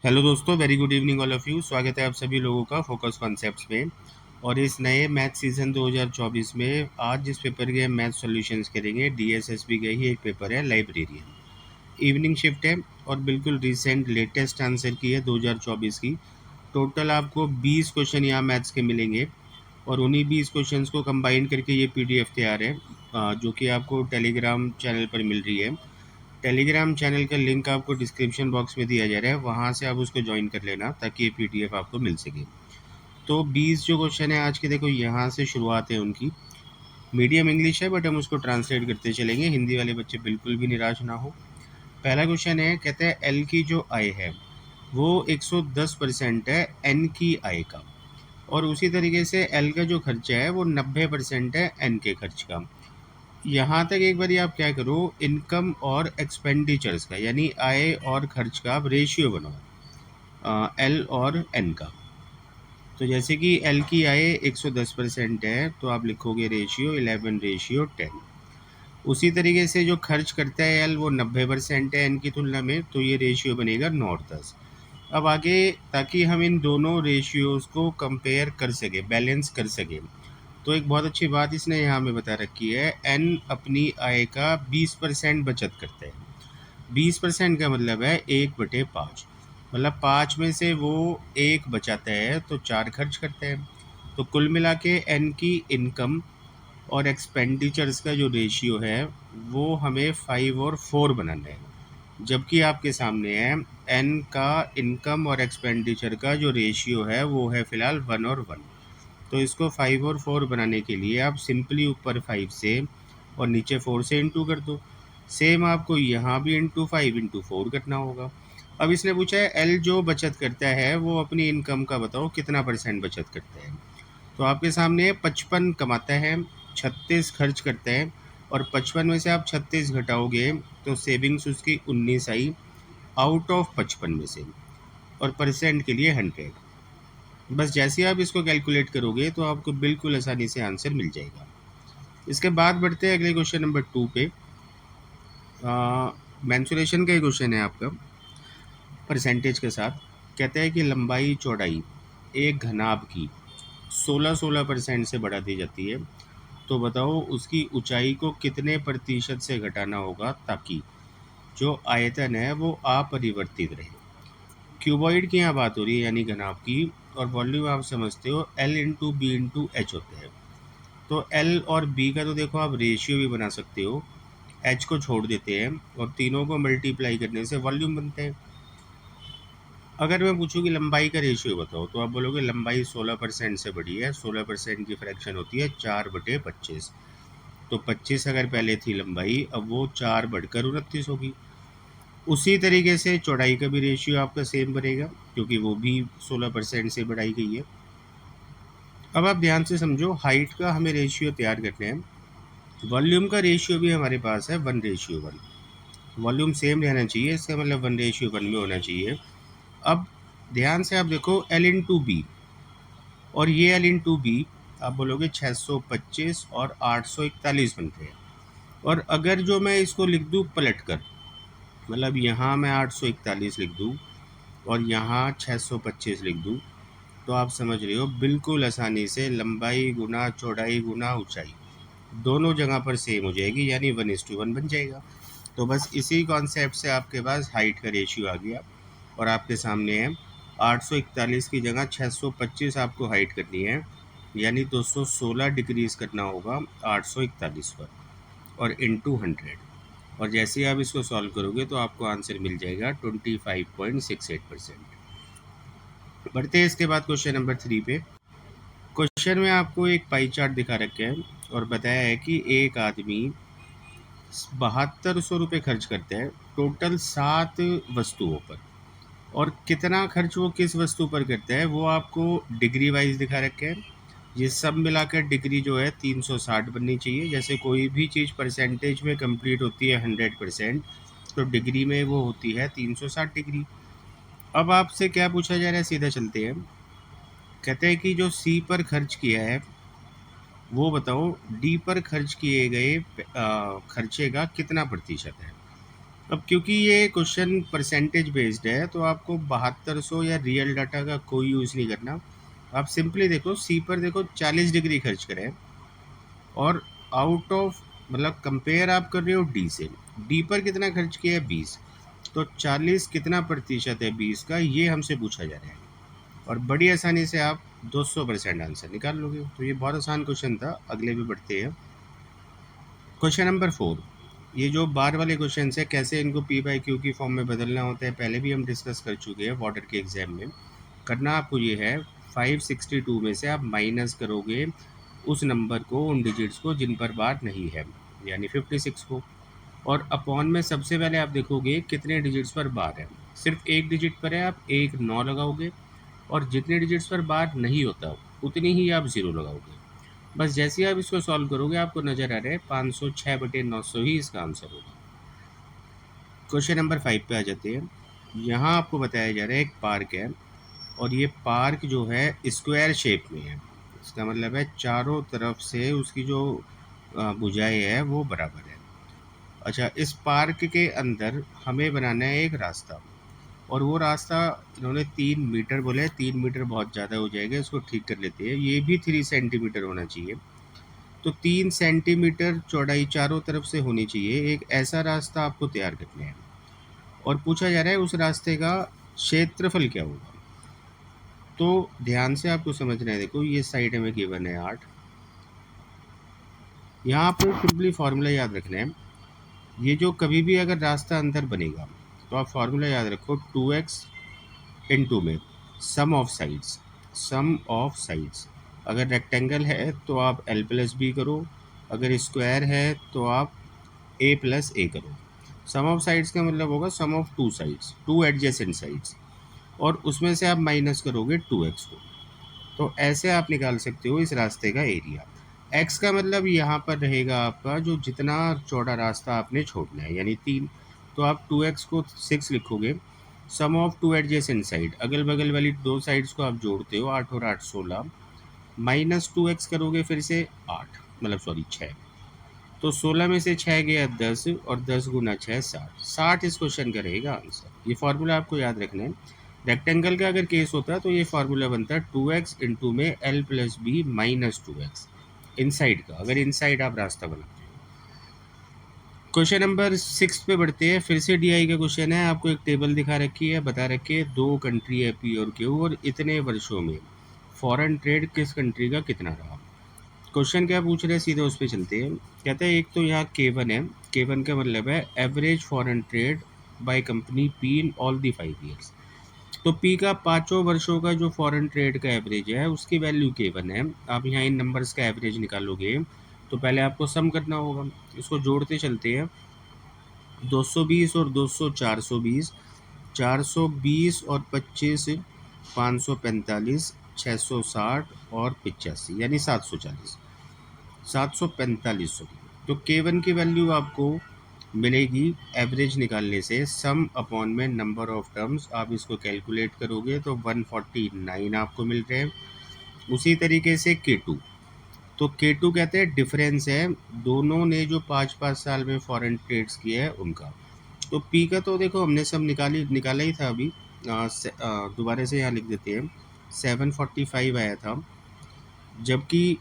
Hello दोस्तों, very good evening all of you. स्वागत है आप सभी लोगों का फोकस कॉन्सेप्ट्स में। और इस नए मैथ सीजन 2024 में आज जिस पेपर के मैथ सॉल्यूशंस करेंगे, डीएसएसबी का ही एक पेपर है, लाइब्रेरियन। इवनिंग शिफ्ट है और बिल्कुल रिसेंट लेटेस्ट आंसर की है 2024 की। टोटल आपको 20 क्वेश्चन यहाँ मैथ्स के मिलेंगे और उन्हीं 20 क्वेश्चंस को कंबाइन करके ये पीडीएफ तैयार है, जो कि आपको टेलीग्राम चैनल पर मिल रही है। टेलीग्राम चैनल का लिंक आपको डिस्क्रिप्शन बॉक्स में दिया जा रहा है, वहाँ से आप उसको ज्वाइन कर लेना ताकि ये पीडीएफ आपको मिल सके। तो 20 जो क्वेश्चन है आज के, देखो यहाँ से शुरुआत है उनकी। मीडियम इंग्लिश है बट हम उसको ट्रांसलेट करते चलेंगे, हिंदी वाले बच्चे बिल्कुल भी निराश ना हो। पहला क्वेश्चन है, कहते हैं एल की जो आय है वो 110% है एन की आय का, और उसी तरीके से एल का जो खर्चा है वो 90% है एन के खर्च का। यहाँ तक एक बार आप क्या करो, इनकम और एक्सपेंडिचर्स का यानी आय और खर्च का आप रेशियो बनाओ एल और एन का। तो जैसे कि एल की आय 110% है तो आप लिखोगे रेशियो 11:10। उसी तरीके से जो खर्च करता है एल वो 90% है एन की तुलना में, तो ये रेशियो बनेगा 9:10। अब आगे, ताकि हम इन दोनों रेशियोज़ को कंपेयर कर सके, बैलेंस कर सके, तो एक बहुत अच्छी बात इसने यहाँ में बता रखी है, एन अपनी आय का 20% बचत करता है। 20% का मतलब है 1/5, मतलब 5 में से वो 1 बचाता है तो 4 खर्च करता है। तो कुल मिला के एन की इनकम और एक्सपेंडिचर्स का जो रेशियो है वो हमें 5 और 4 बनाना है, जबकि आपके सामने है एन का इनकम और एक्सपेंडिचर का जो रेशियो है वो है फ़िलहाल 1 और 1। तो इसको 5 और 4 बनाने के लिए आप सिंपली ऊपर 5 से और नीचे 4 से इंटू कर दो। सेम आपको यहाँ भी इंटू 5 इंटू 4 करना होगा। अब इसने पूछा है एल जो बचत करता है वो अपनी इनकम का बताओ कितना % बचत करता है। तो आपके सामने 55 कमाता है, 36 खर्च करता है, और 55 में से आप 36 घटाओगे तो सेविंग्स उसकी 19 आई आउट ऑफ 55 में से, और परसेंट के लिए 100। बस जैसे आप इसको कैलकुलेट करोगे तो आपको बिल्कुल आसानी से आंसर मिल जाएगा। इसके बाद बढ़ते हैं अगले क्वेश्चन नंबर 2 पे। मेंसुरेशन का क्वेश्चन है आपका परसेंटेज के साथ। कहता है कि लंबाई चौड़ाई एक घनाभ की 16% से बढ़ा दी जाती है, तो बताओ उसकी ऊंचाई को कितने प्रतिशत से घटाना होगा ताकि जो आयतन है वो अपरिवर्तित रहे। क्यूबॉइड की यहाँ बात हो रही है यानी घनाभ की, और वॉल्यूम आप समझते हो L into B into H होते हैं। तो L और B का तो देखो आप रेशियो भी बना सकते हो, H को छोड़ देते हैं और तीनों को मल्टीप्लाई करने से वॉल्यूम बनते हैं। अगर मैं पूछूं कि लंबाई का रेशियो बताओ तो आप बोलोगे लंबाई 16% से बढ़ी है। 16% की फ्रैक्शन होती है 4/25। तो 25 अगर पहले थी लंबाई, अब वो 4 बढ़कर 29 होगी। उसी तरीके से चौड़ाई का भी रेशियो आपका सेम बनेगा क्योंकि वो भी 16% से बढ़ाई गई है। अब आप ध्यान से समझो, हाइट का हमें रेशियो तैयार करना है। वॉल्यूम का रेशियो भी हमारे पास है 1:1। वॉल्यूम सेम रहना चाहिए, इसका मतलब 1:1 में होना चाहिए। अब ध्यान से आप देखो L इंटू बी, और ये L इंटू बी आप बोलोगे 625 और 841 बनते हैं। और अगर जो मैं इसको लिख दूँ पलट कर, मतलब यहाँ मैं 841 लिख दूँ और यहाँ 625 लिख दूँ, तो आप समझ रहे हो बिल्कुल आसानी से लंबाई गुना चौड़ाई गुना ऊंचाई दोनों जगह पर सेम हो जाएगी, यानी 1:1 बन जाएगा। तो बस इसी कॉन्सेप्ट से आपके पास हाइट का रेशियो आ गया, और आपके सामने है 841 की जगह 625 आपको हाइट करनी है, यानी 216 डिग्रीज करना होगा 841 पर, और इंटू 100। और जैसे ही आप इसको सॉल्व करोगे तो आपको आंसर मिल जाएगा 25.68%। बढ़ते हैं इसके बाद क्वेश्चन नंबर 3 पे। क्वेश्चन में आपको एक पाई चार्ट दिखा रखे हैं और बताया है कि एक आदमी 7200 खर्च करता है टोटल 7 वस्तुओं पर, और कितना खर्च वो किस वस्तु पर करता है वो आपको डिग्री वाइज दिखा रखे हैं। ये सब मिलाकर डिग्री जो है 360 बननी चाहिए। जैसे कोई भी चीज़ परसेंटेज में कंप्लीट होती है 100%, तो डिग्री में वो होती है 360 डिग्री। अब आपसे क्या पूछा जा रहा है, सीधा चलते हैं। कहते हैं कि जो सी पर खर्च किया है वो बताओ डी पर खर्च किए गए खर्चे का कितना प्रतिशत है। अब क्योंकि ये क्वेश्चन परसेंटेज बेस्ड है तो आपको 7200 या रियल डाटा का कोई यूज़ नहीं करना। आप सिंपली देखो सी पर देखो 40 डिग्री खर्च करें और आउट ऑफ मतलब कंपेयर आप कर रहे हो डी से, डी पर कितना खर्च किया है 20, तो 40 कितना प्रतिशत है 20 का, ये हमसे पूछा जा रहा है और बड़ी आसानी से आप 200% आंसर निकाल लोगे। तो ये बहुत आसान क्वेश्चन था। अगले भी बढ़ते हैं। Question number 4। ये जो बार वाले क्वेश्चन है कैसे इनको पी बाई क्यू की फॉर्म में बदलना होता है पहले भी हम डिस्कस कर चुके हैं वाटर के एग्जाम में। करना आपको ये है 562 में से आप माइनस करोगे उस नंबर को, उन डिजिट्स को जिन पर बार नहीं है, यानी 56 को, और अपॉन में सबसे पहले आप देखोगे कितने डिजिट्स पर बार है। सिर्फ एक डिजिट पर है, आप एक 9 लगाओगे और जितने डिजिट्स पर बार नहीं होता उतनी ही आप 0 लगाओगे। बस जैसे ही आप इसको सॉल्व करोगे आपको नज़र आ रहा है 506/900 ही इसका आंसर होगा। क्वेश्चन नंबर 5 पे आ जाते हैं। यहाँ आपको बताया जा रहा है एक पार्क है और ये पार्क जो है स्क्वायर शेप में है। इसका मतलब है चारों तरफ से उसकी जो भुजाएं है वो बराबर है। अच्छा, इस पार्क के अंदर हमें बनाना है एक रास्ता और वो रास्ता इन्होंने 3 मीटर बोले है। 3 मीटर बहुत ज़्यादा हो जाएगा, इसको ठीक कर लेते हैं। ये भी 3 सेंटीमीटर होना चाहिए। तो 3 सेंटीमीटर चौड़ाई चारों तरफ से होनी चाहिए। एक ऐसा रास्ता आपको तैयार करना है और पूछा जा रहा है उस रास्ते का क्षेत्रफल क्या होगा। तो ध्यान से आपको समझना है। देखो ये साइड हमें गिवन है 8। यहाँ आपको सिंपली फार्मूला याद रखना है। ये जो कभी भी अगर रास्ता अंदर बनेगा तो आप फार्मूला याद रखो 2x इंटू में sum of sides. Sum of sides अगर रेक्टेंगल है तो आप l प्लस बी करो, अगर स्क्वायर है तो आप a प्लस ए करो। सम ऑफ साइड्स का मतलब होगा sum of two sides, two adjacent sides, और उसमें से आप माइनस करोगे 2x को। तो ऐसे आप निकाल सकते हो इस रास्ते का एरिया। x का मतलब यहाँ पर रहेगा आपका जो जितना चौड़ा रास्ता आपने छोड़ना है, यानी 3। तो आप 2x को 6 लिखोगे। सम ऑफ टू एडजेसेंट साइड, अगल बगल वाली दो साइड्स को आप जोड़ते हो, 8 और 8 16, माइनस 2x करोगे फिर से 8, मतलब सॉरी 6। तो 16 में से 6 गया 10 और 10 गुना 6 60। 60 इस क्वेश्चन का रहेगा आंसर। ये फार्मूला आपको याद रखना है। रेक्टेंगल का अगर केस होता है तो ये फार्मूला बनता है 2x इंटू में l plus B minus 2x inside का, अगर इनसाइड आप रास्ता बनाते हो। क्वेश्चन नंबर 6 पे बढ़ते हैं। फिर से डीआई का क्वेश्चन है। आपको एक टेबल दिखा रखी है, बता रखी है 2 कंट्री है पी और क्यू और इतने वर्षों में फॉरेन ट्रेड किस कंट्री का कितना रहा। क्वेश्चन क्या पूछ रहे हैं सीधे उस पर चलते हैं। कहते हैं एक तो यहाँ K1 है। K1 का मतलब है average foreign trade by company P in all the 5 years. तो पी का 5 वर्षों का जो फॉरेन ट्रेड का एवरेज है उसकी वैल्यू K1 है। आप यहाँ इन नंबर्स का एवरेज निकालोगे तो पहले आपको सम करना होगा। इसको जोड़ते चलते हैं। 220 और 200 420, 420 और 25 545, 660 और 85 यानी 740, 745। तो K1 की वैल्यू आपको मिलेगी एवरेज निकालने से सम अपॉन में नंबर ऑफ टर्म्स। आप इसको कैलकुलेट करोगे तो 149 आपको मिल रहे हैं। उसी तरीके से K2, तो K2 कहते हैं डिफरेंस है दोनों ने जो 5-5 साल में फॉरेन ट्रेड्स किए हैं उनका। तो P का तो देखो हमने सब निकाला ही था अभी। दोबारा से यहाँ लिख देते हैं 745 आया था, जबकि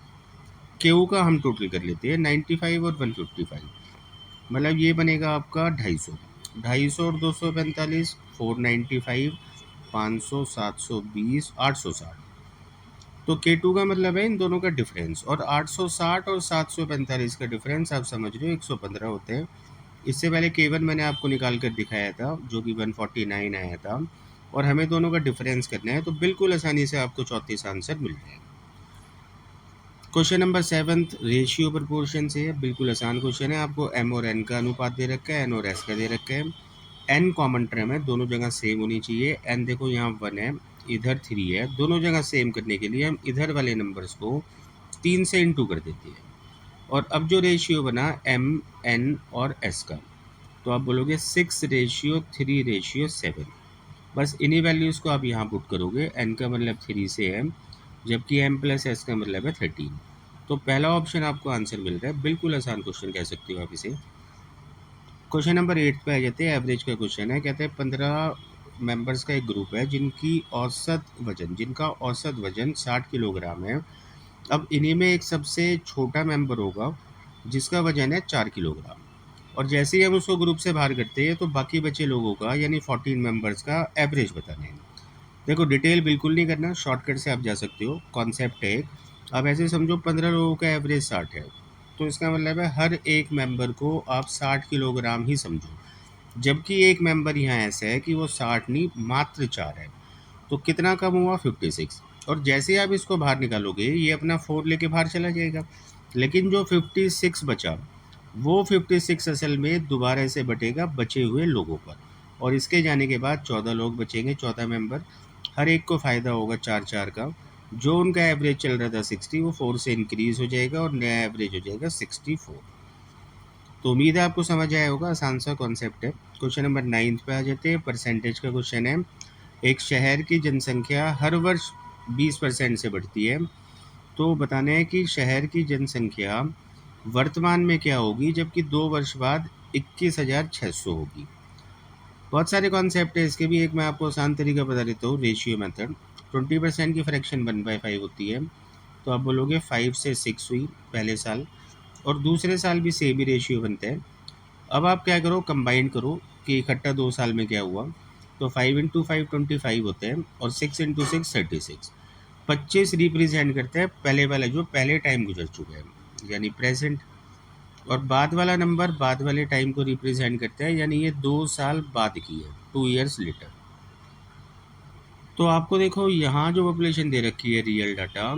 Q का हम टोटल कर लेते हैं 95 और 155, मतलब ये बनेगा आपका 250। 250 और 245 495, 500 720 860। तो K2 का मतलब है इन दोनों का डिफरेंस, और 860 और 745 का डिफरेंस आप समझ रहे हो 115 होते हैं। इससे पहले K1 मैंने आपको निकाल कर दिखाया था जो कि 149 आया था, और हमें दोनों का डिफरेंस करना है। तो बिल्कुल आसानी से आपको 34 आंसर मिल रहे हैं। क्वेश्चन नंबर 7 रेशियो प्रपोर्शन से है। बिल्कुल आसान क्वेश्चन है। आपको m और n का अनुपात दे रखा है, n और s का दे रखा है। n कॉमन टर्म है, दोनों जगह सेम होनी चाहिए। n देखो यहाँ 1 है, इधर 3 है, दोनों जगह सेम करने के लिए हम इधर वाले नंबर्स को 3 से इंटू कर देते हैं। और अब जो रेशियो बना m, n और s का, तो आप बोलोगे 6:3:7। बस इन्हीं वैल्यूज़ को आप यहाँ पुट करोगे। n का मतलब 3 से है, जबकि m प्लस s का मतलब है 13। तो पहला ऑप्शन आपको आंसर मिल रहा है। बिल्कुल आसान क्वेश्चन कह सकते हो आप इसे। क्वेश्चन नंबर 8 पे आ जाते हैं। एवरेज का क्वेश्चन है, कहते हैं 15 मेंबर्स का एक ग्रुप है जिनका औसत वजन 60 किलोग्राम है। अब इन्हीं में एक सबसे छोटा मेंबर होगा जिसका वजन है 4 किलोग्राम, और जैसे ही हम उसको ग्रुप से बाहर करते हैं तो बाकी बचे लोगों का यानी 14 मेंबर्स का एवरेज बताना है। देखो डिटेल बिल्कुल नहीं करना, शॉर्टकट से आप जा सकते हो। कॉन्सेप्ट है एक, अब ऐसे समझो 15 लोगों का एवरेज 60 है, तो इसका मतलब है हर एक मेंबर को आप 60 किलोग्राम ही समझो। जबकि एक मेंबर यहाँ ऐसा है कि वो 60 नहीं मात्र 4 है, तो कितना कम हुआ 56। और जैसे ही आप इसको बाहर निकालोगे ये अपना 4 लेके बाहर चला जाएगा, लेकिन जो 56 बचा वो 56 असल में दोबारा से बटेगा बचे हुए लोगों पर, और इसके जाने के बाद 14 लोग बचेंगे, 14 मेंबर। हर एक को फ़ायदा होगा 4-4 का। जो उनका एवरेज चल रहा था 60 वो 4 से इंक्रीज़ हो जाएगा और नया एवरेज हो जाएगा 64। तो उम्मीद है आपको समझ आया होगा, आसान सा कॉन्सेप्ट है। क्वेश्चन नंबर 9 पे आ जाते हैं। परसेंटेज का क्वेश्चन है। एक शहर की जनसंख्या हर वर्ष 20% से बढ़ती है, तो बताना है कि शहर की जनसंख्या वर्तमान में क्या होगी जबकि 2 वर्ष बाद 21,600 होगी। बहुत सारे कॉन्सेप्ट है इसके भी, एक मैं आपको आसान तरीका बता देता हूँ, रेशियो मेथड। 20% की फ्रैक्शन 1/5 होती है, तो आप बोलोगे 5 से 6 हुई पहले साल, और दूसरे साल भी सेम ही रेशियो बनता है। अब आप क्या करो, कंबाइन करो कि इकट्ठा 2 साल में क्या हुआ। तो 5 इंटू 5 25 होते हैं, और 6 इंटू 6 36। 25 रिप्रेजेंट करता है पहले वाला जो पहले टाइम गुजर चुका है यानी प्रेजेंट, और बाद वाला नंबर बाद वाले टाइम को रिप्रेजेंट करता है यानी ये 2 साल बाद की है, 2 ईयर्स लेटर। तो आपको देखो यहाँ जो पॉपुलेशन दे रखी है रियल डाटा,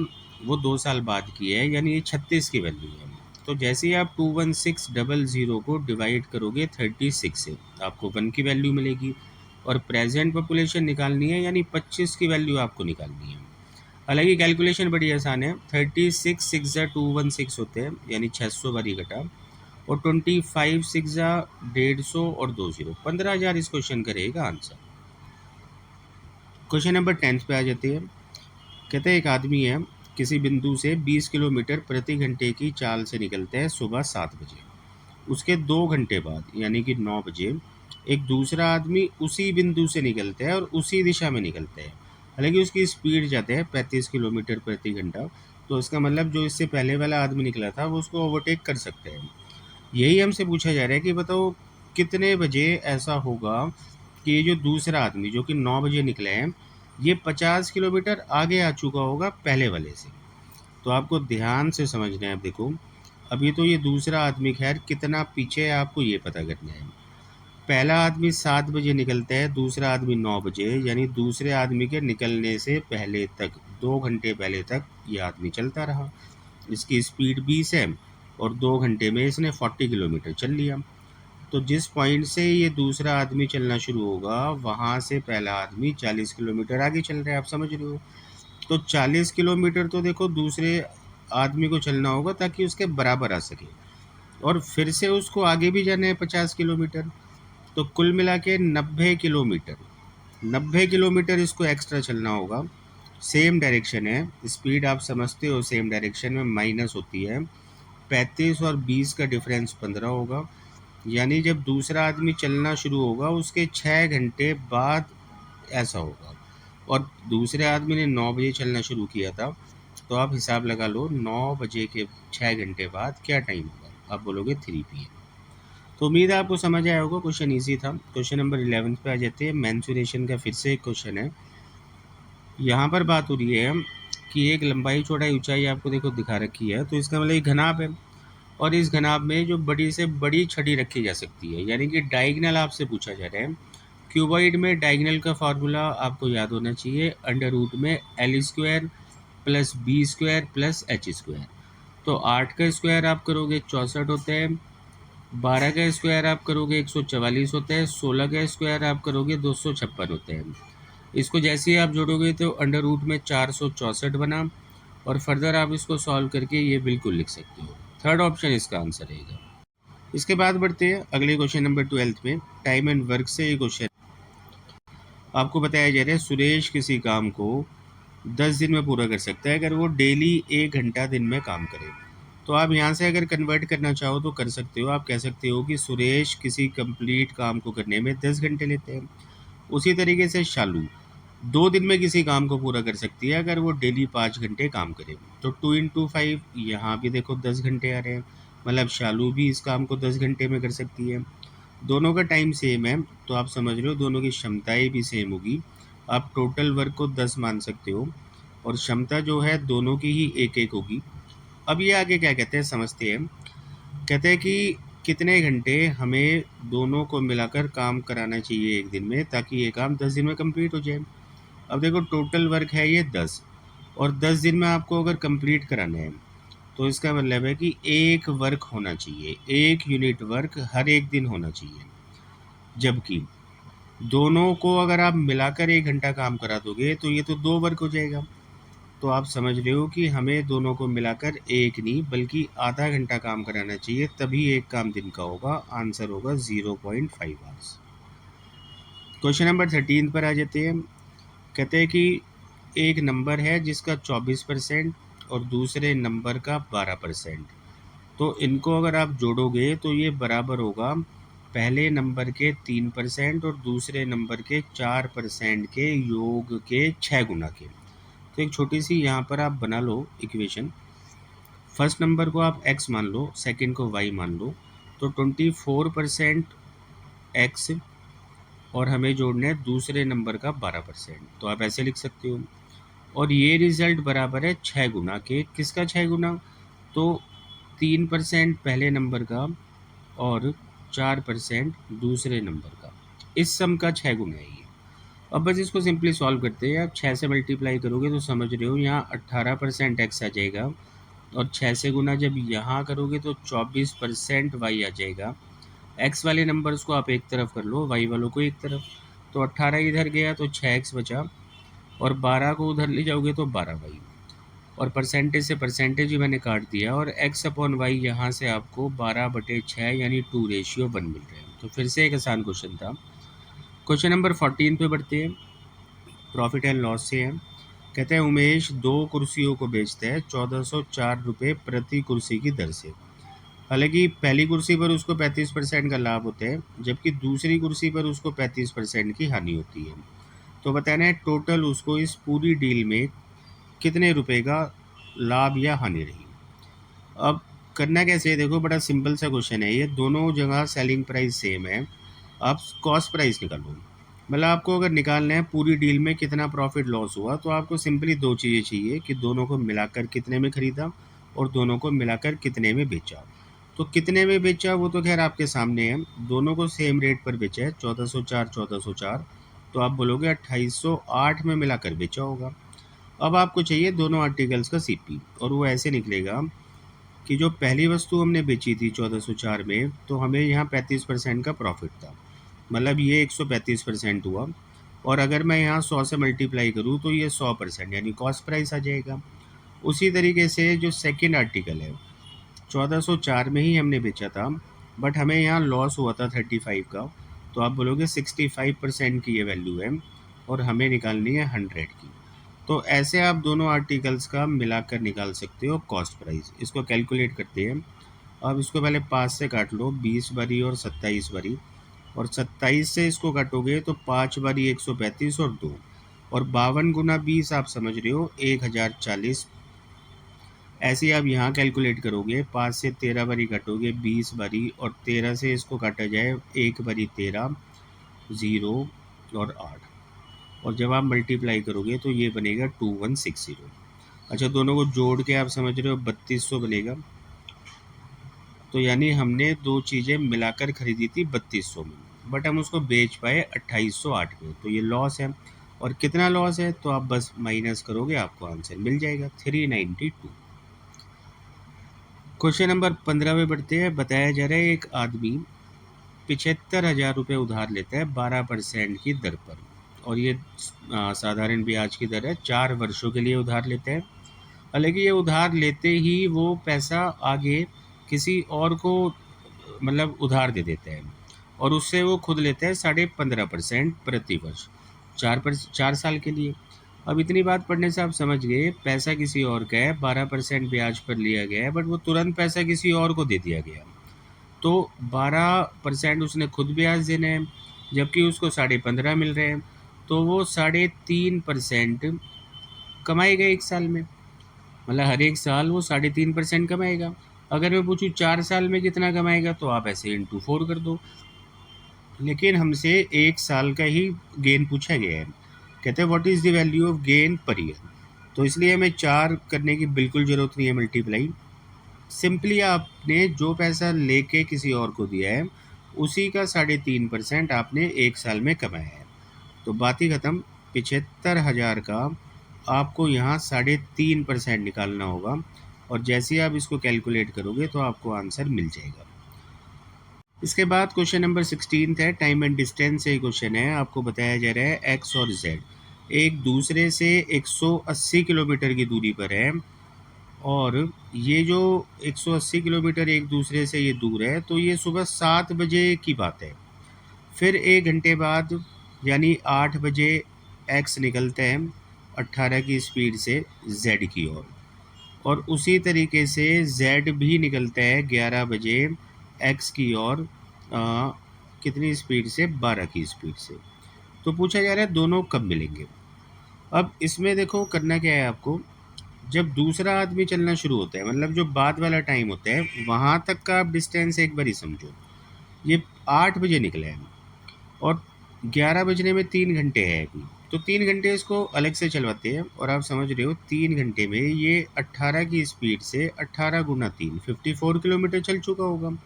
वो 2 साल बाद की है यानी ये 36 की वैल्यू है। तो जैसे ही आप 21600 को डिवाइड करोगे 36 से, आपको 1 की वैल्यू मिलेगी, और प्रेजेंट पॉपुलेशन निकालनी है यानी 25 की वैल्यू आपको निकालनी है। हालांकि कैलकुलेशन बड़ी आसान है। 36 6 ज़ा 216 होते हैं यानी 600 बारी घटा, और 25 6 ज़ा 150 और 2 0 15,000 इस क्वेश्चन करेगा आंसर। क्वेश्चन नंबर 10 पे आ जाती है। कहते हैं एक आदमी है, किसी बिंदु से 20 किलोमीटर प्रति घंटे की चाल से निकलता है सुबह 7 बजे। उसके 2 घंटे बाद यानी कि 9 बजे एक दूसरा आदमी उसी बिंदु से निकलता है और उसी दिशा में निकलता है। हालांकि उसकी स्पीड ज़्यादा है 35 किलोमीटर प्रति घंटा, तो इसका मतलब जो इससे पहले वाला आदमी निकला था वो उसको ओवरटेक कर सकते हैं। यही हमसे पूछा जा रहा है कि बताओ कितने बजे ऐसा होगा कि ये जो दूसरा आदमी जो कि 9 बजे निकले हैं ये 50 किलोमीटर आगे आ चुका होगा पहले वाले से। तो आपको ध्यान से समझना है। अब देखो, अभी तो ये दूसरा आदमी खैर कितना पीछे है आपको ये पता करना है। पहला आदमी 7 बजे निकलता है, दूसरा आदमी 9 बजे, यानी दूसरे आदमी के निकलने से पहले तक 2 घंटे पहले तक ये आदमी चलता रहा। इसकी स्पीड 20 है और 2 घंटे में इसने 40 किलोमीटर चल लिया। तो जिस पॉइंट से ये दूसरा आदमी चलना शुरू होगा वहाँ से पहला आदमी 40 किलोमीटर आगे चल रहा है, आप समझ रहे हो। तो 40 किलोमीटर तो देखो दूसरे आदमी को चलना होगा ताकि उसके बराबर आ सके, और फिर से उसको आगे भी जाना है 50 किलोमीटर। तो कुल मिला के 90 किलोमीटर, 90 किलोमीटर इसको एक्स्ट्रा चलना होगा। सेम डायरेक्शन है, स्पीड आप समझते हो सेम डायरेक्शन में माइनस होती है। 35 और 20 का डिफरेंस 15 होगा, यानी जब दूसरा आदमी चलना शुरू होगा उसके 6 घंटे बाद ऐसा होगा। और दूसरे आदमी ने 9 बजे चलना शुरू किया था, तो आप हिसाब लगा लो 9 बजे के 6 घंटे बाद क्या टाइम होगा, आप बोलोगे 3 PM। तो उम्मीद है आपको समझ आया होगा, क्वेश्चन ईजी था। क्वेश्चन नंबर 11 पे आ जाते हैं। मैंसुरेशन का फिर से एक क्वेश्चन है। यहाँ पर बात हो रही है कि एक लंबाई चौड़ाई ऊंचाई आपको देखो दिखा रखी है, तो इसका मतलब एक घनाभ है, और इस घनाभ में जो बड़ी से बड़ी छड़ी रखी जा सकती है यानी कि डायगनल आपसे पूछा जा रहा है। क्यूबॉइड में डायगनल का फार्मूला आपको याद होना चाहिए, अंडर रूट में L² plus B² plus H²। तो 8 का स्क्वायर आप करोगे 64 होता है, 12 का स्क्वायर आप करोगे 144 होता है, 16 का स्क्वायर आप करोगे 256 होता है। इसको जैसे ही आप जोड़ोगे तो अंडर रूट में 464 बना, और फर्दर आप इसको सॉल्व करके ये बिल्कुल लिख सकते हो। थर्ड ऑप्शन इसका आंसर रहेगा। इसके बाद बढ़ते हैं अगले क्वेश्चन नंबर 12 में। टाइम एंड वर्क से ये क्वेश्चन आपको बताया जा रहा है, सुरेश किसी काम को 10 दिन में पूरा कर सकता है अगर वो डेली 1 घंटा दिन में काम करे। तो आप यहाँ से अगर कन्वर्ट करना चाहो तो कर सकते हो। आप कह सकते हो कि सुरेश किसी कंप्लीट काम को करने में 10 घंटे लेते हैं। उसी तरीके से शालू 2 दिन में किसी काम को पूरा कर सकती है अगर वो डेली 5 घंटे काम करे। तो 2 इंटू 5 यहाँ भी देखो 10 घंटे आ रहे हैं, मतलब शालू भी इस काम को 10 घंटे में कर सकती है। दोनों का टाइम सेम है तो आप समझ रहे हो दोनों की क्षमताएं भी सेम होगी। आप टोटल वर्क को 10 मान सकते हो और क्षमता जो है दोनों की ही एक एक होगी। अब ये आगे क्या कहते हैं समझते हैं। कहते हैं कि कितने घंटे हमें दोनों को मिलाकर काम कराना चाहिए एक दिन में ताकि ये काम 10 दिन में कंप्लीट हो जाए। अब देखो टोटल वर्क है ये 10 और 10 दिन में आपको अगर कंप्लीट कराना है तो इसका मतलब है कि एक वर्क होना चाहिए, एक यूनिट वर्क हर एक दिन होना चाहिए। जबकि दोनों को अगर आप मिलाकर 1 घंटा काम करा दोगे तो ये तो 2 वर्क हो जाएगा। तो आप समझ रहे हो कि हमें दोनों को मिलाकर एक नहीं बल्कि आधा घंटा काम कराना चाहिए, तभी एक काम दिन का होगा। आंसर होगा 0.5 आवर्स। क्वेश्चन नंबर 13 पर आ जाते हैं। कहते हैं कि एक नंबर है जिसका 24% और दूसरे नंबर का 12%। तो इनको अगर आप जोड़ोगे तो ये बराबर होगा पहले नंबर के 3% और दूसरे नंबर के 4% के योग के 6 गुना के। तो एक छोटी सी यहाँ पर आप बना लो इक्वेशन। फर्स्ट नंबर को आप x मान लो, सेकंड को y मान लो। तो 24% x और हमें जोड़ना है दूसरे नंबर का 12%। तो आप ऐसे लिख सकते हो और ये रिजल्ट बराबर है 6 गुना के। किसका 6 गुना? तो 3% पहले नंबर का और 4% दूसरे नंबर का, इस सम का 6 गुना है ये। अब बस इसको सिंपली सॉल्व करते हैं। आप 6 से मल्टीप्लाई करोगे तो समझ रहे हो यहाँ 18% x आ जाएगा और 6 से गुना जब यहाँ करोगे तो 24% y आ जाएगा। x वाले नंबर्स को आप एक तरफ कर लो, y वालों को एक तरफ। तो 18 इधर गया तो 6x बचा और 12 को उधर ले जाओगे तो 12y और परसेंटेज से परसेंटेज ही मैंने काट दिया और x अपॉन वाई यहाँ से आपको 12/6 यानी 2:1 मिल रहा है। तो फिर से एक आसान क्वेश्चन था। क्वेश्चन नंबर 14 पे बढ़ते हैं। प्रॉफिट एंड लॉस से है। कहते हैं उमेश 2 कुर्सियों को बेचता है 1404 रुपये प्रति कुर्सी की दर से। हालांकि पहली कुर्सी पर उसको 35% का लाभ होता है जबकि दूसरी कुर्सी पर उसको 35% की हानि होती है। तो बताना है टोटल उसको इस पूरी डील में कितने रुपए का लाभ या हानि रही। अब करना कैसे है, देखो बड़ा सिंपल सा क्वेश्चन है ये। दोनों जगह सेलिंग प्राइस सेम है। आप कॉस्ट प्राइस निकालो। मतलब आपको अगर निकालना है पूरी डील में कितना प्रॉफिट लॉस हुआ तो आपको सिंपली 2 चीज़ें चाहिए कि दोनों को मिलाकर कितने में खरीदा और दोनों को मिलाकर कितने में बेचा। तो कितने में बेचा वो तो खैर आपके सामने है। दोनों को सेम रेट पर बेचा है 1404। तो आप बोलोगे 2808 में मिलाकर बेचा होगा। अब आपको चाहिए दोनों आर्टिकल्स का सीपी और वो ऐसे निकलेगा कि जो पहली वस्तु हमने बेची थी 1404 में तो हमें यहाँ 35% का प्रॉफिट था, मतलब ये 135% हुआ। और अगर मैं यहाँ 100 से मल्टीप्लाई करूँ तो ये 100% यानी कॉस्ट प्राइस आ जाएगा। उसी तरीके से जो सेकंड आर्टिकल है 1404 में ही हमने बेचा था बट हमें यहाँ लॉस हुआ था 35 का। तो आप बोलोगे 65% की ये वैल्यू है और हमें निकालनी है 100 की। तो ऐसे आप दोनों आर्टिकल्स का मिलाकर निकाल सकते हो कॉस्ट प्राइस। इसको कैलकुलेट करते हैं। अब इसको पहले 5 से काट लो, 20 बारी और 27 बारी, और 27 से इसको काटोगे तो 5 बारी 135 और 2 और 52 गुना 20 आप समझ रहे हो 1040। ऐसे ही आप यहाँ कैलकुलेट करोगे। 5 से 13 बारी काटोगे 20 बारी और 13 से इसको काटा जाए 1 बारी 13, 0 और 8 और जब आप मल्टीप्लाई करोगे तो ये बनेगा 2160। अच्छा दोनों को जोड़ के आप समझ रहे हो 3200 बनेगा। तो यानी हमने 2 चीज़ें मिलाकर खरीदी थी 3200 में बट हम उसको बेच पाए 2808 में। तो ये लॉस है। और कितना लॉस है तो आप बस माइनस करोगे आपको आंसर मिल जाएगा 392। क्वेश्चन नंबर 15 में बढ़ते हैं। बताया जा रहा है एक आदमी 75,000 रुपये उधार लेता है 12% की दर पर और ये साधारण ब्याज की दर है। 4 वर्षों के लिए उधार लेते हैं। हालांकि ये उधार लेते ही वो पैसा आगे किसी और को मतलब उधार दे देते हैं और उससे वो खुद लेते हैं 15.5% प्रति वर्ष 4 साल के लिए। अब इतनी बात पढ़ने से आप समझ गए पैसा किसी और का है, 12% ब्याज पर लिया गया है, बट वो तुरंत पैसा किसी और को दे दिया गया। तो 12% उसने खुद ब्याज देना है, जबकि उसको 15.5 मिल रहे हैं, तो वो 3.5% कमाएगा एक साल में। मतलब हर एक साल वो 3.5% कमाएगा। अगर मैं पूछूं 4 साल में कितना कमाएगा, तो आप ऐसे इंटू 4 कर दो। लेकिन हमसे एक साल का ही गेन पूछा गया है। कहते हैं what is the value of gain per year. तो इसलिए हमें 4 करने की बिल्कुल ज़रूरत नहीं है मल्टीप्लाई। सिंपली आपने जो पैसा लेके किसी और को दिया है, उसी का 3.5% आपने एक साल में कमाया है। तो बात ही ख़त्म। 75,000 का आपको यहाँ 3.5% निकालना होगा, और जैसे ही आप इसको कैलकुलेट करोगे तो आपको आंसर मिल जाएगा। इसके बाद क्वेश्चन नंबर 16 है, टाइम एंड डिस्टेंस से क्वेश्चन है। आपको बताया जा रहा है एक्स और जेड एक दूसरे से 180 किलोमीटर की दूरी पर है, और ये जो 180 किलोमीटर एक दूसरे से ये दूर है, तो ये सुबह 7 बजे की बात है। फिर 1 घंटे बाद यानी 8 बजे एक्स निकलते हैं 18 की स्पीड से जेड की ओर, और उसी तरीके से जेड भी निकलता है 11 बजे एक्स की ओर, कितनी स्पीड से, 12 की स्पीड से। तो पूछा जा रहा है दोनों कब मिलेंगे। अब इसमें देखो करना क्या है आपको, जब दूसरा आदमी चलना शुरू होता है, मतलब जो बाद वाला टाइम होता है, वहाँ तक का आप डिस्टेंस एक बार ही समझो। ये 8 बजे निकला है और 11 बजने में 3 घंटे है अभी, तो 3 घंटे इसको अलग से चलवाते हैं, और आप समझ रहे हो 3 घंटे में ये 18 की स्पीड से 18 गुना 3 54 किलोमीटर चल चुका होगा।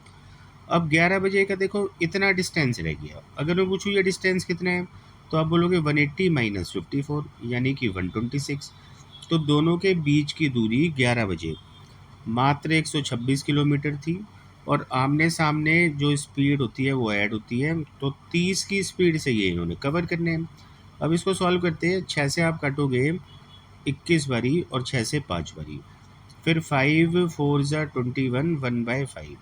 अब 11 बजे का देखो इतना डिस्टेंस रह गया। अगर मैं पूछूँ ये डिस्टेंस कितना है, तो आप बोलोगे 180 माइनस 54 यानी कि 126। तो दोनों के बीच की दूरी 11 बजे मात्र 126 किलोमीटर थी, और आमने सामने जो स्पीड होती है वो ऐड होती है, तो 30 की स्पीड से ये इन्होंने कवर करने हैं। अब इसको सॉल्व करते हैं। 6 से आप काटोगे 21 बारी, और 6 से 5 बारी, फिर 5 4 ज़ा 21 1/5।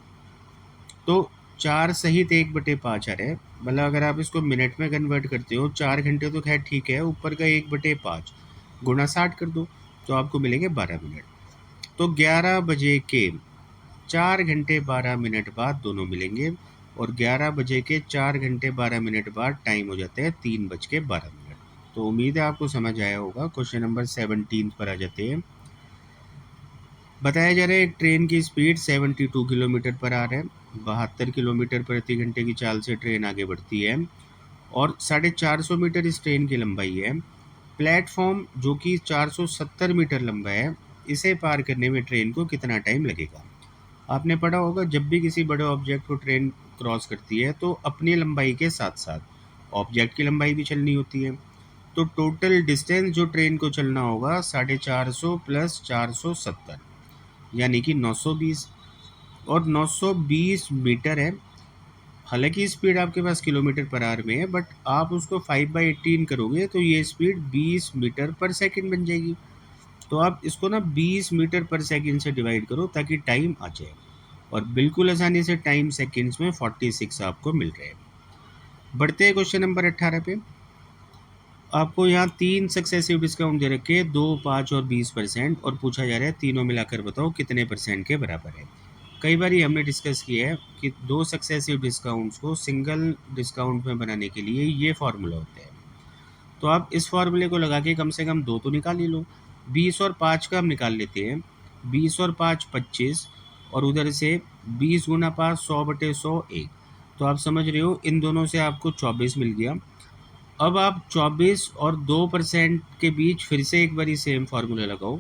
तो 4 सहित 1/5 आ रहा है। मतलब अगर आप इसको मिनट में कन्वर्ट करते हो, 4 घंटे तो खैर ठीक है, ऊपर का 1/5 गुणा 60 कर दो, तो आपको मिलेंगे 12 मिनट। तो 11 बजे के 4 घंटे 12 मिनट बाद दोनों मिलेंगे, और 11 बजे के 4 घंटे 12 मिनट बाद टाइम हो जाता है 3:12। तो उम्मीद है आपको समझ आया होगा। क्वेश्चन नंबर 17 पर आ जाते हैं। बताया जा रहा है एक ट्रेन की स्पीड 72 किलोमीटर पर आ रहा है, 72 किलोमीटर प्रति घंटे की चाल से ट्रेन आगे बढ़ती है, और 450 मीटर इस ट्रेन की लंबाई है। प्लेटफॉर्म जो कि 470 मीटर लंबा है, इसे पार करने में ट्रेन को कितना टाइम लगेगा। आपने पढ़ा होगा जब भी किसी बड़े ऑब्जेक्ट को ट्रेन क्रॉस करती है, तो अपनी लंबाई के साथ साथ ऑब्जेक्ट की लंबाई भी चलनी होती है। तो टोटल डिस्टेंस जो ट्रेन को चलना होगा 450 प्लस 470 यानी कि 920, और 920 मीटर है। हालांकि स्पीड आपके पास किलोमीटर पर आवर में है, बट आप उसको 5/18 करोगे तो ये स्पीड 20 मीटर पर सेकंड बन जाएगी। तो आप इसको ना 20 मीटर पर सेकंड से डिवाइड करो ताकि टाइम आ जाए, और बिल्कुल आसानी से टाइम सेकंड्स में 46 आपको मिल रहे हैं। बढ़ते हैं क्वेश्चन नंबर 18 पे। आपको यहाँ 3 सक्सेसिव डिस्काउंट दे रखे हैं, 2, 5 और 20%, और पूछा जा रहा है तीनों मिलाकर बताओ कितने परसेंट के बराबर है। कई बार हमने डिस्कस किया है कि 2 सक्सेसिव डिस्काउंट्स को सिंगल डिस्काउंट में बनाने के लिए ये फार्मूला होता है। तो आप इस फार्मूले को लगा के कम से कम 2 तो निकाल ही लो। 20 और 5 का हम निकाल लेते हैं। 20 और 5 25, और उधर से 20 गुना 5 100/100 1। तो आप समझ रहे हो इन दोनों से आपको 24 मिल गया। अब आप 24 और 2% के बीच फिर से एक बारी सेम फार्मूला लगाओ,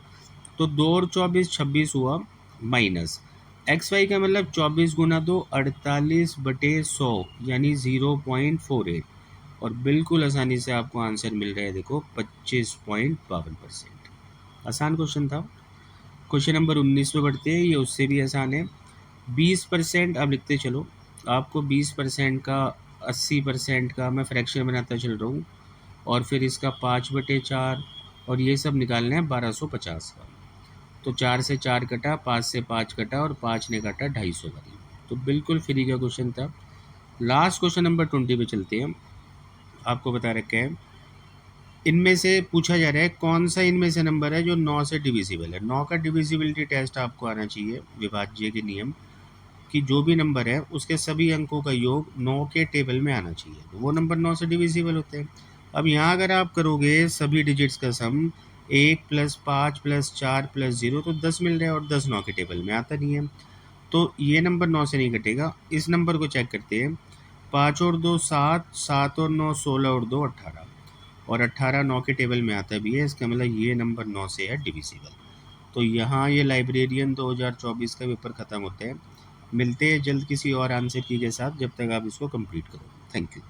तो 2 और 24 26 हुआ, माइनस एक्स वाई का मतलब 24 गुना 2 48/100 यानी 0.48, और बिल्कुल आसानी से आपको आंसर मिल रहा है देखो 25.52%। आसान क्वेश्चन था। क्वेश्चन नंबर 19 पे बढ़ते हैं, ये उससे भी आसान है। 20% अब लिखते चलो। आपको 20% का 80% का मैं फ्रैक्शन बनाता चल रहा हूँ, और फिर इसका 5/4, और ये सब निकालना है 1250 का। तो 4 से 4 कटा, 5 से 5 कटा, और 5 ने काटा 250 बारी। तो बिल्कुल फ्री का क्वेश्चन था। लास्ट क्वेश्चन नंबर 20 पे चलते हैं। आपको बता रखा है इनमें से पूछा जा रहा है कौन सा इनमें से नंबर है जो 9 से डिविजिबल है। 9 का डिविजिबिलिटी टेस्ट आपको आना चाहिए, विभाज्य के नियम कि जो भी नंबर है उसके सभी अंकों का योग 9 के टेबल में आना चाहिए, तो वो नंबर 9 से डिविजिबल होते हैं। अब यहाँ अगर आप करोगे सभी डिजिट्स का सम 1 प्लस 5 प्लस 4 प्लस 0 तो 10 मिल रहा है, और 10 9 के टेबल में आता नहीं है, तो ये नंबर 9 से नहीं कटेगा। इस नंबर को चेक करते हैं, 5 और 2 7, 7 और 9 16 और 2 18, और 18 9 के टेबल में आता भी है, इसका मतलब ये नंबर 9 से है डिविजिबल। तो यहाँ ये लाइब्रेरियन 2024 का पेपर ख़त्म होता है। मिलते हैं जल्द किसी और आंसर की के साथ, जब तक आप इसको कंप्लीट करो। Thank you.